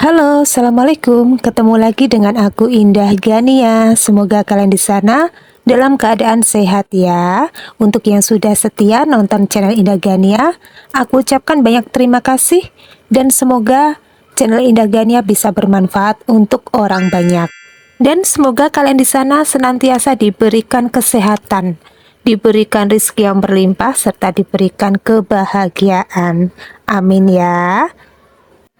Halo, Assalamualaikum. Ketemu lagi dengan aku Indah Gania. Semoga kalian di sana dalam keadaan sehat ya. Untuk yang sudah setia nonton channel Indah Gania, aku ucapkan banyak terima kasih dan semoga channel Indah Gania bisa bermanfaat untuk orang banyak. Dan semoga kalian di sana senantiasa diberikan kesehatan, diberikan rezeki yang berlimpah serta diberikan kebahagiaan. Amin ya.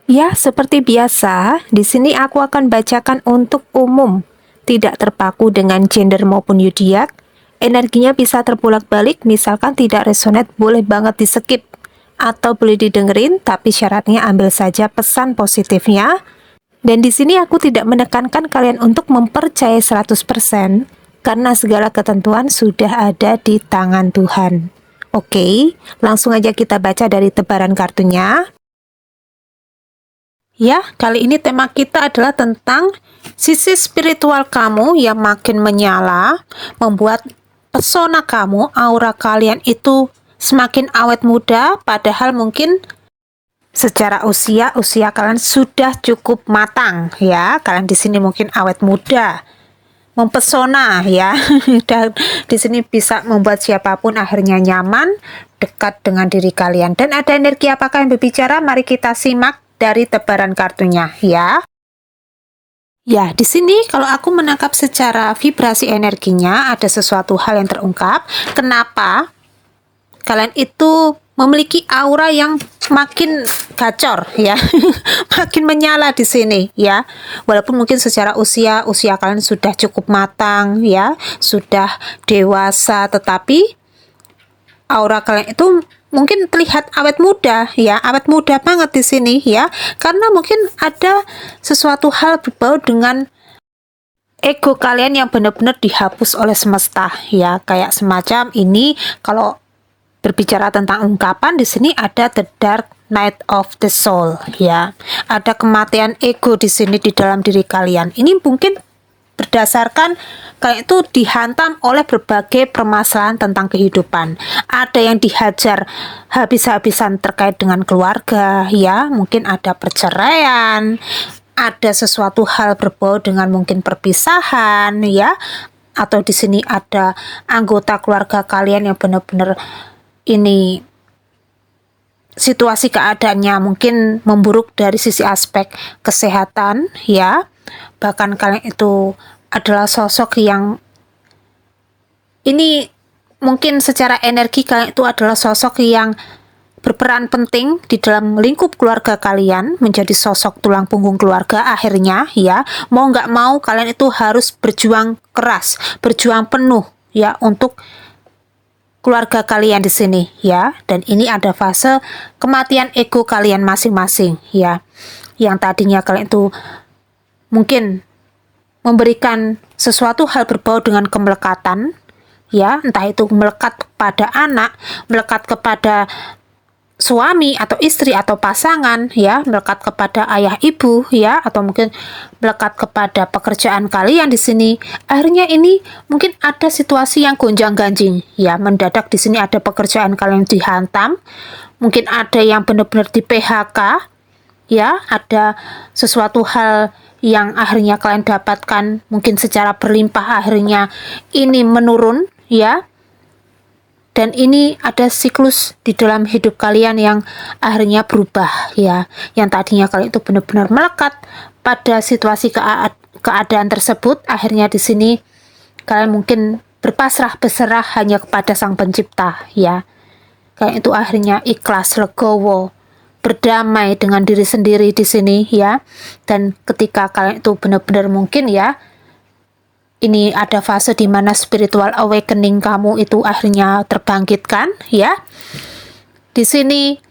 Ya, seperti biasa, di sini aku akan bacakan untuk umum, tidak terpaku dengan gender maupun zodiak. Energinya bisa terbolak-balik, misalkan tidak resonate boleh banget di-skip atau boleh didengerin, tapi syaratnya ambil saja pesan positifnya. Dan di sini aku tidak menekankan kalian untuk mempercayai 100% karena segala ketentuan sudah ada di tangan Tuhan. Oke, langsung aja kita baca dari tebaran kartunya. Ya, kali ini tema kita adalah tentang sisi spiritual kamu yang makin menyala, membuat pesona kamu, aura kalian itu semakin awet muda, padahal mungkin secara usia kalian sudah cukup matang ya. Kalian di sini mungkin awet muda, mempesona ya. Dan di sini bisa membuat siapapun akhirnya nyaman, dekat dengan diri kalian. Dan ada energi apakah yang berbicara? Mari kita simak dari tebaran kartunya ya. Ya, di sini kalau aku menangkap secara vibrasi energinya ada sesuatu hal yang terungkap. Kenapa kalian itu memiliki aura yang makin gacor ya. Makin menyala di sini ya. Walaupun mungkin secara usia kalian sudah cukup matang ya, sudah dewasa, tetapi aura kalian itu mungkin terlihat awet muda ya, awet muda banget di sini ya, karena mungkin ada sesuatu hal berbau dengan ego kalian yang benar-benar dihapus oleh semesta ya, kayak semacam ini. Kalau berbicara tentang ungkapan di sini ada the dark night of the soul ya, ada kematian ego di sini di dalam diri kalian. Ini mungkin berdasarkan kalian itu dihantam oleh berbagai permasalahan tentang kehidupan. Ada yang dihajar habis-habisan terkait dengan keluarga ya, mungkin ada perceraian, ada sesuatu hal berbau dengan mungkin perpisahan ya, atau di sini ada anggota keluarga kalian yang benar-benar ini situasi keadaannya mungkin memburuk dari sisi aspek kesehatan ya. Bahkan kalian itu adalah sosok yang ini mungkin secara energi kalian itu adalah sosok yang berperan penting di dalam lingkup keluarga kalian, menjadi sosok tulang punggung keluarga akhirnya ya. Mau nggak mau kalian itu harus berjuang keras, berjuang penuh ya untuk keluarga kalian di sini ya. Dan ini ada fase kematian ego kalian masing-masing ya, yang tadinya kalian itu mungkin memberikan sesuatu hal berbau dengan kemelekatan ya, entah itu melekat kepada anak, melekat kepada suami atau istri atau pasangan ya, melekat kepada ayah ibu ya, atau mungkin melekat kepada pekerjaan kalian di sini. Akhirnya ini mungkin ada situasi yang gonjang-ganjing ya, mendadak di sini ada pekerjaan kalian dihantam, mungkin ada yang benar-benar di PHK ya, ada sesuatu hal yang akhirnya kalian dapatkan mungkin secara berlimpah akhirnya ini menurun ya. Dan ini ada siklus di dalam hidup kalian yang akhirnya berubah ya, yang tadinya kalian itu benar-benar melekat pada situasi keadaan tersebut, akhirnya di sini kalian mungkin berpasrah berserah hanya kepada Sang Pencipta ya. Kalian itu akhirnya ikhlas, legowo, berdamai dengan diri sendiri di sini ya. Dan ketika kalian itu benar-benar mungkin ya, ini ada fase di mana spiritual awakening kamu itu akhirnya terbangkitkan ya. Di sini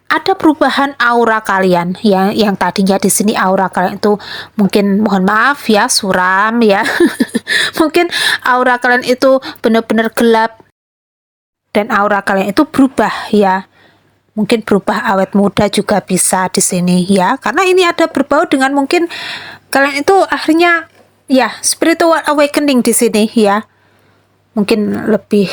ada perubahan aura kalian ya, yang tadinya di sini aura kalian itu mungkin mohon maaf ya suram ya. Mungkin aura kalian itu benar-benar gelap dan aura kalian itu berubah ya. Mungkin berubah awet muda juga bisa di sini ya, karena ini ada berbau dengan mungkin kalian itu akhirnya ya spiritual awakening di sini ya. Mungkin lebih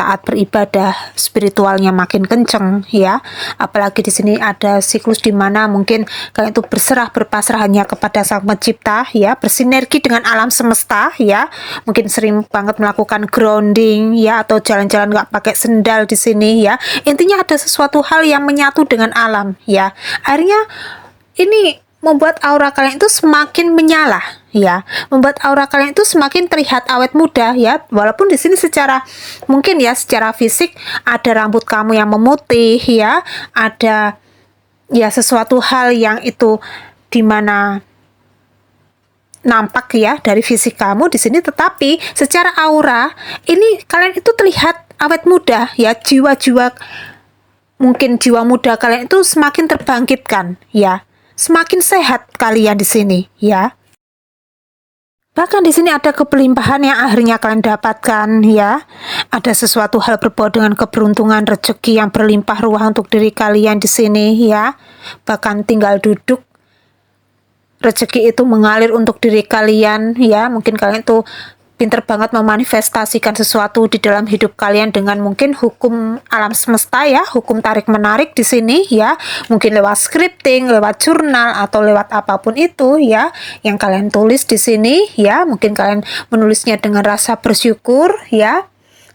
taat beribadah, spiritualnya makin kenceng ya. Apalagi di sini ada siklus di mana mungkin kalian itu berserah berpasrah hanya kepada Sang Pencipta ya, bersinergi dengan alam semesta ya. Mungkin sering banget melakukan grounding ya, atau jalan-jalan nggak pakai sendal di sini ya. Intinya ada sesuatu hal yang menyatu dengan alam ya. Akhirnya ini membuat aura kalian itu semakin menyala ya, membuat aura kalian itu semakin terlihat awet muda ya. Walaupun di sini secara mungkin ya, secara fisik ada rambut kamu yang memutih ya, ada ya sesuatu hal yang itu dimana nampak ya dari fisik kamu di sini, tetapi secara aura ini kalian itu terlihat awet muda ya. Jiwa-jiwa, mungkin jiwa muda kalian itu semakin terbangkitkan ya. Semakin sehat kalian di sini ya. Bahkan di sini ada kelimpahan yang akhirnya kalian dapatkan ya. Ada sesuatu hal berbau dengan keberuntungan, rezeki yang berlimpah ruah untuk diri kalian di sini ya. Bahkan tinggal duduk, rezeki itu mengalir untuk diri kalian ya. Mungkin kalian tuh pinter banget memanifestasikan sesuatu di dalam hidup kalian dengan mungkin hukum alam semesta ya, hukum tarik menarik di sini ya. Mungkin lewat scripting, lewat jurnal, atau lewat apapun itu ya yang kalian tulis di sini ya. Mungkin kalian menulisnya dengan rasa bersyukur ya.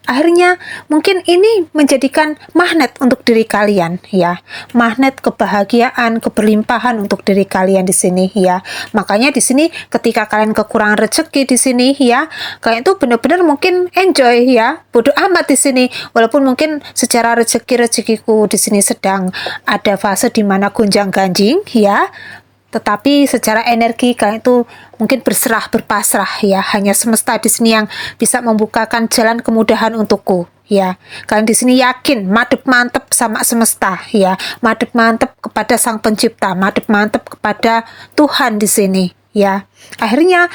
Akhirnya mungkin ini menjadikan magnet untuk diri kalian ya, magnet kebahagiaan, keberlimpahan untuk diri kalian di sini ya. Makanya di sini ketika kalian kekurangan rezeki di sini ya, kalian itu benar-benar mungkin enjoy ya, bodo amat di sini. Walaupun mungkin secara rezekiku di sini sedang ada fase di mana gonjang-ganjing ya, tetapi secara energi kalian itu mungkin berserah berpasrah ya. Hanya semesta di sini yang bisa membukakan jalan kemudahan untukku ya. Kalian di sini yakin, madep mantep sama semesta ya, madep mantep kepada Sang Pencipta, madep mantep kepada Tuhan di sini ya. Akhirnya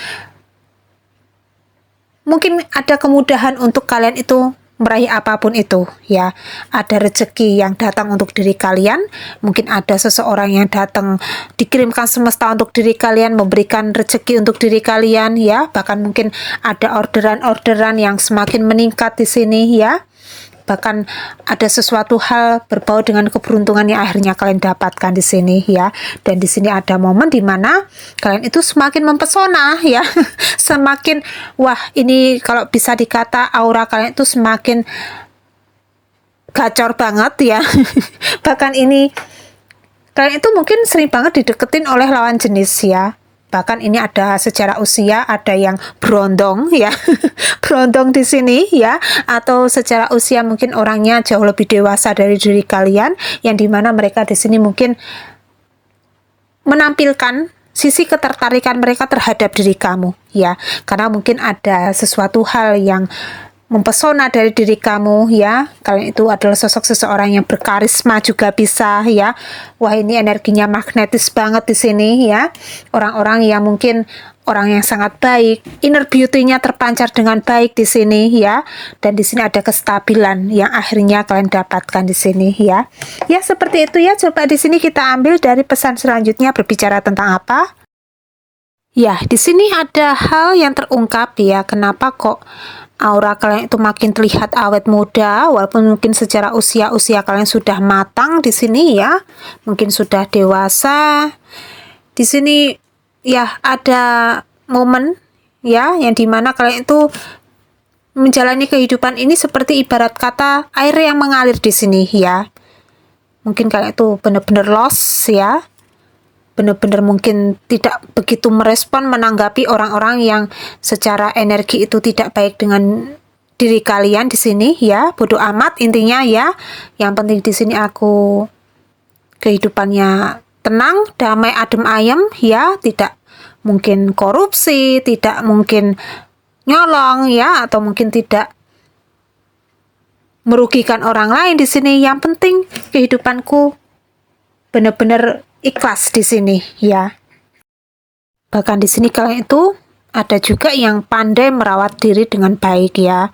mungkin ada kemudahan untuk kalian itu meraih apapun itu ya. Ada rezeki yang datang untuk diri kalian, mungkin ada seseorang yang datang dikirimkan semesta untuk diri kalian, memberikan rezeki untuk diri kalian ya. Bahkan mungkin ada orderan-orderan yang semakin meningkat di sini ya. Bahkan ada sesuatu hal berbau dengan keberuntungan yang akhirnya kalian dapatkan di sini ya. Dan di sini ada momen di mana kalian itu semakin mempesona ya. Semakin wah, ini kalau bisa dikata aura kalian itu semakin gacor banget ya. Bahkan ini kalian itu mungkin sering banget dideketin oleh lawan jenis ya. Bahkan ini ada secara usia, ada yang berondong ya, berondong di sini ya, atau secara usia mungkin orangnya jauh lebih dewasa dari diri kalian, yang dimana mereka di sini mungkin menampilkan sisi ketertarikan mereka terhadap diri kamu ya, karena mungkin ada sesuatu hal yang mempesona dari diri kamu ya. Kalian itu adalah sosok seseorang yang berkarisma juga bisa ya. Wah, ini energinya magnetis banget di sini ya. Orang-orang yang mungkin orang yang sangat baik, inner beauty-nya terpancar dengan baik di sini ya. Dan di sini ada kestabilan yang akhirnya kalian dapatkan di sini ya. Ya, seperti itu ya. Coba di sini kita ambil dari pesan selanjutnya berbicara tentang apa? Ya, di sini ada hal yang terungkap ya. Kenapa kok aura kalian itu makin terlihat awet muda, walaupun mungkin secara usia kalian sudah matang di sini ya, mungkin sudah dewasa. Di sini ya ada momen ya yang dimana kalian itu menjalani kehidupan ini seperti ibarat kata air yang mengalir di sini ya. Mungkin kalian itu benar-benar lost ya, benar-benar mungkin tidak begitu merespon menanggapi orang-orang yang secara energi itu tidak baik dengan diri kalian di sini ya. Bodoh amat intinya ya. Yang penting di sini aku kehidupannya tenang, damai, adem ayem ya, tidak mungkin korupsi, tidak mungkin nyolong ya, atau mungkin tidak merugikan orang lain di sini. Yang penting kehidupanku benar-benar ikhlas di sini ya. Bahkan di sini kalian itu ada juga yang pandai merawat diri dengan baik ya.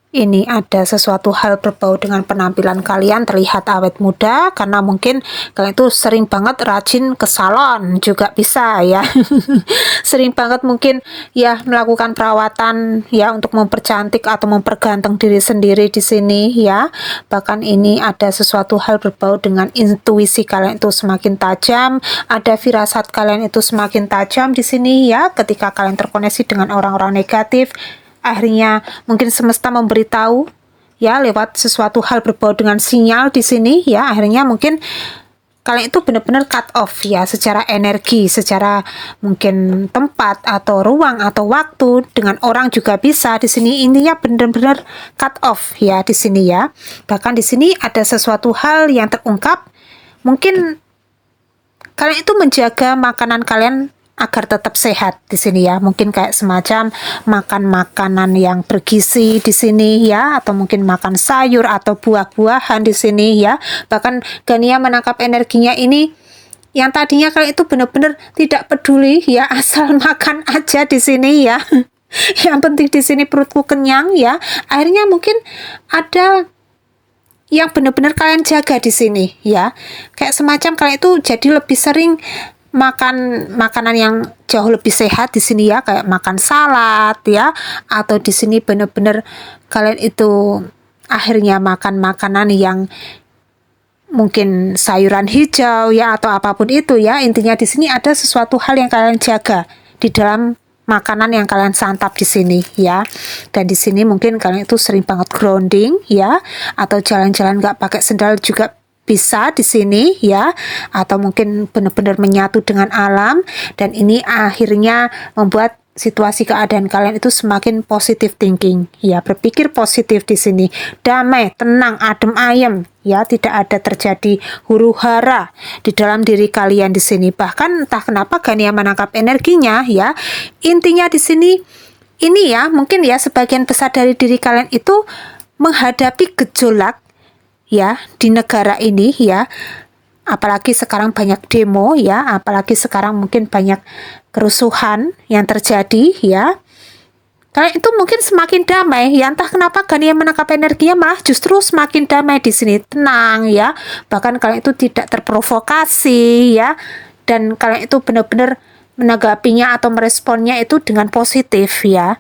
Ini ada sesuatu hal berbau dengan penampilan kalian terlihat awet muda karena mungkin kalian itu sering banget rajin ke salon juga bisa ya. Sering banget mungkin ya melakukan perawatan ya untuk mempercantik atau memperganteng diri sendiri di sini ya. Bahkan ini ada sesuatu hal berbau dengan intuisi kalian itu semakin tajam, ada firasat kalian itu semakin tajam di sini ya ketika kalian terkoneksi dengan orang-orang negatif. Akhirnya mungkin semesta memberitahu ya lewat sesuatu hal berbau dengan sinyal di sini ya, akhirnya mungkin kalian itu benar-benar cut off ya secara energi, secara mungkin tempat atau ruang atau waktu, dengan orang juga bisa di sini. Intinya benar-benar cut off ya di sini ya. Bahkan di sini ada sesuatu hal yang terungkap, mungkin kalian itu menjaga makanan kalian agar tetap sehat di sini ya. Mungkin kayak semacam makan makanan yang bergizi di sini ya, atau mungkin makan sayur atau buah-buahan di sini ya. Bahkan Gania menangkap energinya ini yang tadinya kalian itu benar-benar tidak peduli ya, asal makan aja di sini ya. Yang penting di sini perutku kenyang ya. Akhirnya mungkin ada yang benar-benar kalian jaga di sini ya. Kayak semacam kalian itu jadi lebih sering makan makanan yang jauh lebih sehat di sini ya, kayak makan salad ya, atau di sini benar-benar kalian itu akhirnya makan makanan yang mungkin sayuran hijau ya atau apapun itu ya. Intinya di sini ada sesuatu hal yang kalian jaga di dalam makanan yang kalian santap di sini ya. Dan di sini mungkin kalian itu sering banget grounding ya, atau jalan-jalan nggak pakai sendal juga bisa di sini ya, atau mungkin benar-benar menyatu dengan alam, dan ini akhirnya membuat situasi keadaan kalian itu semakin positive thinking ya, berpikir positif di sini, damai, tenang, adem ayem ya, tidak ada terjadi huru-hara di dalam diri kalian di sini. Bahkan entah kenapa Gania menangkap energinya ya, intinya di sini ini ya, mungkin ya sebagian besar dari diri kalian itu menghadapi gejolak ya di negara ini ya, apalagi sekarang banyak demo ya, apalagi sekarang mungkin banyak kerusuhan yang terjadi ya. Kalian itu mungkin semakin damai ya, entah kenapa Gania menangkap energinya malah justru semakin damai di sini, tenang ya. Bahkan kalian itu tidak terprovokasi ya, dan kalian itu benar-benar menanggapinya atau meresponnya itu dengan positif ya.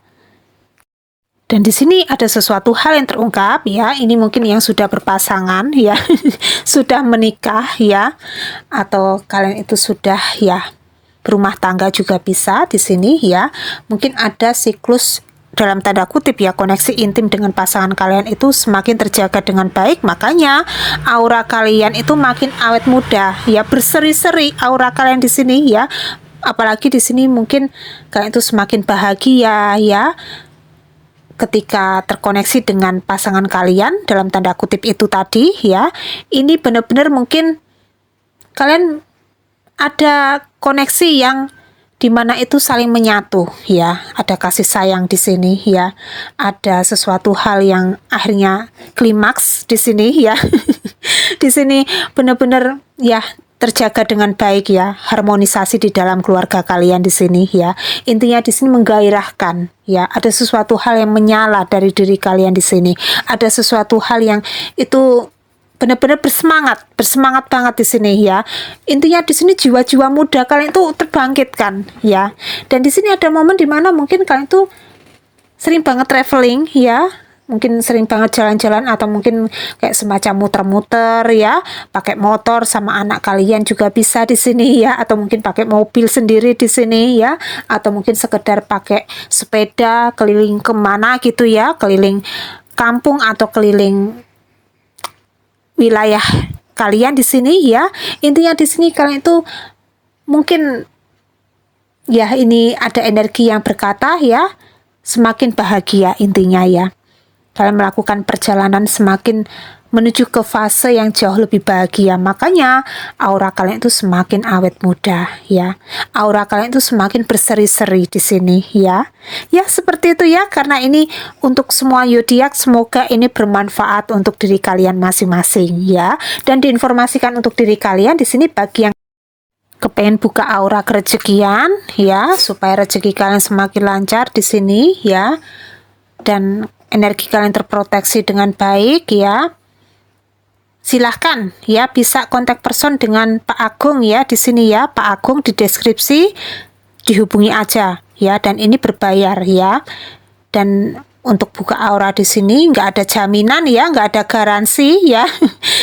Dan di sini ada sesuatu hal yang terungkap ya, ini mungkin yang sudah berpasangan ya, sudah menikah ya, atau kalian itu sudah ya berumah tangga juga bisa di sini ya. Mungkin ada siklus dalam tanda kutip ya, koneksi intim dengan pasangan kalian itu semakin terjaga dengan baik, makanya aura kalian itu makin awet muda ya, berseri-seri aura kalian di sini ya. Apalagi di sini mungkin kalian itu semakin bahagia ya ketika terkoneksi dengan pasangan kalian dalam tanda kutip itu tadi ya. Ini benar-benar mungkin kalian ada koneksi yang dimana itu saling menyatu ya, ada kasih sayang di sini ya, ada sesuatu hal yang akhirnya klimaks di sini ya. Di sini benar-benar ya terjaga dengan baik ya, harmonisasi di dalam keluarga kalian di sini ya. Intinya di sini menggairahkan ya, ada sesuatu hal yang menyala dari diri kalian di sini. Ada sesuatu hal yang itu benar-benar bersemangat banget di sini ya. Intinya di sini jiwa-jiwa muda kalian itu terbangkitkan ya. Dan di sini ada momen dimana mungkin kalian itu sering banget traveling ya, mungkin sering banget jalan-jalan, atau mungkin kayak semacam muter-muter ya, pakai motor sama anak kalian juga bisa di sini ya, atau mungkin pakai mobil sendiri di sini ya, atau mungkin sekedar pakai sepeda keliling kemana gitu ya, keliling kampung atau keliling wilayah kalian di sini ya. Intinya di sini kalian itu mungkin ya, ini ada energi yang berkata ya, semakin bahagia intinya ya. Kalian melakukan perjalanan semakin menuju ke fase yang jauh lebih bahagia. Makanya aura kalian itu semakin awet muda ya. Aura kalian itu semakin berseri-seri di sini ya. Ya seperti itu ya, karena ini untuk semua zodiak, semoga ini bermanfaat untuk diri kalian masing-masing ya. Dan diinformasikan untuk diri kalian di sini bagi yang kepengen buka aura kerezekian ya, supaya rezeki kalian semakin lancar di sini ya. Dan energi kalian terproteksi dengan baik ya. Silahkan ya, bisa kontak person dengan Pak Agung ya di sini ya, Pak Agung di deskripsi, dihubungi aja ya, dan ini berbayar ya. Dan untuk buka aura di sini nggak ada jaminan ya, nggak ada garansi ya.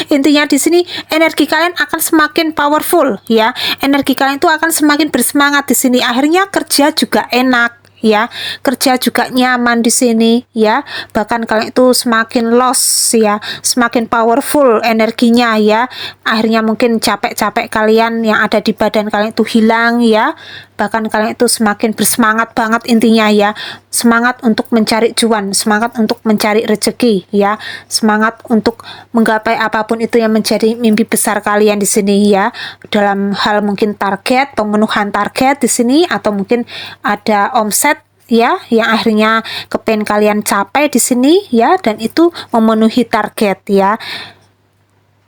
Intinya di sini energi kalian akan semakin powerful ya, energi kalian itu akan semakin bersemangat di sini. Akhirnya kerja juga enak ya, kerja juga nyaman di sini ya. Bahkan kalian itu semakin loss ya, semakin powerful energinya ya. Akhirnya mungkin capek-capek kalian yang ada di badan kalian itu hilang ya. Bahkan kalian itu semakin bersemangat banget intinya ya. Semangat untuk mencari cuan, semangat untuk mencari rezeki ya, semangat untuk menggapai apapun itu yang menjadi mimpi besar kalian di sini ya. Dalam hal mungkin target, pemenuhan target di sini, atau mungkin ada omset ya yang akhirnya kepen kalian capai di sini ya, dan itu memenuhi target ya.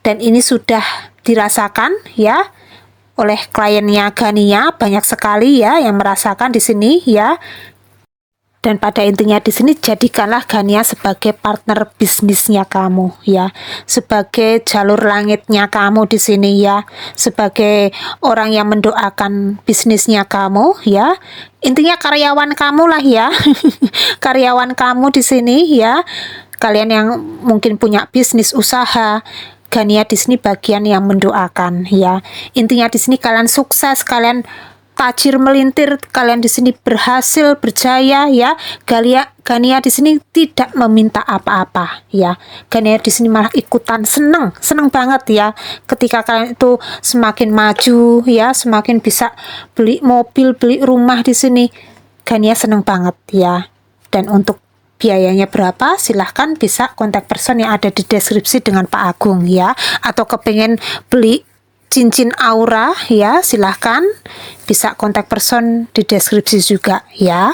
Dan ini sudah dirasakan ya oleh kliennya Gania, banyak sekali ya yang merasakan di sini ya. Dan pada intinya di sini jadikanlah Gania sebagai partner bisnisnya kamu ya, sebagai jalur langitnya kamu di sini ya, sebagai orang yang mendoakan bisnisnya kamu ya. Intinya karyawan kamu lah ya. Karyawan kamu di sini ya. Kalian yang mungkin punya bisnis usaha, Gania di sini bagian yang mendoakan ya. Intinya di sini kalian sukses, kalian tajir melintir, kalian di sini berhasil, berjaya ya. Gania di sini tidak meminta apa-apa ya. Gania di sini malah ikutan seneng banget ya. Ketika kalian itu semakin maju ya, semakin bisa beli mobil, beli rumah di sini, Gania seneng banget ya. Dan untuk biayanya berapa, silahkan bisa kontak person yang ada di deskripsi dengan Pak Agung ya. Atau kepengen beli cincin aura ya, silahkan bisa kontak person di deskripsi juga ya.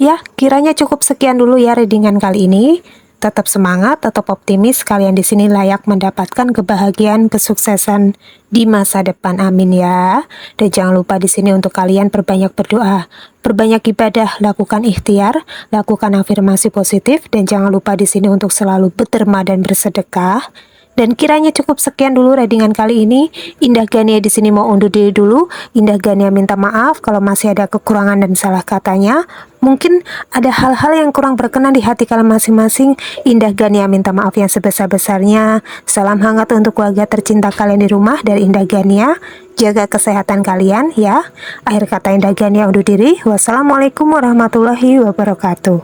Ya, kiranya cukup sekian dulu ya readingan kali ini. Tetap semangat, tetap optimis, kalian di sini layak mendapatkan kebahagiaan, kesuksesan di masa depan. Amin ya. Dan jangan lupa di sini untuk kalian perbanyak berdoa, perbanyak ibadah, lakukan ikhtiar, lakukan afirmasi positif, dan jangan lupa di sini untuk selalu berderma dan bersedekah. Dan kiranya cukup sekian dulu readingan kali ini. Indah Gania di sini mau undur diri dulu. Indah Gania minta maaf kalau masih ada kekurangan dan salah katanya. Mungkin ada hal-hal yang kurang berkenan di hati kalian masing-masing. Indah Gania minta maaf yang sebesar-besarnya. Salam hangat untuk keluarga tercinta kalian di rumah dari Indah Gania. Jaga kesehatan kalian ya. Akhir kata Indah Gania undur diri. Wassalamualaikum warahmatullahi wabarakatuh.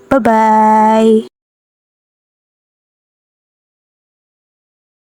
Bye-bye.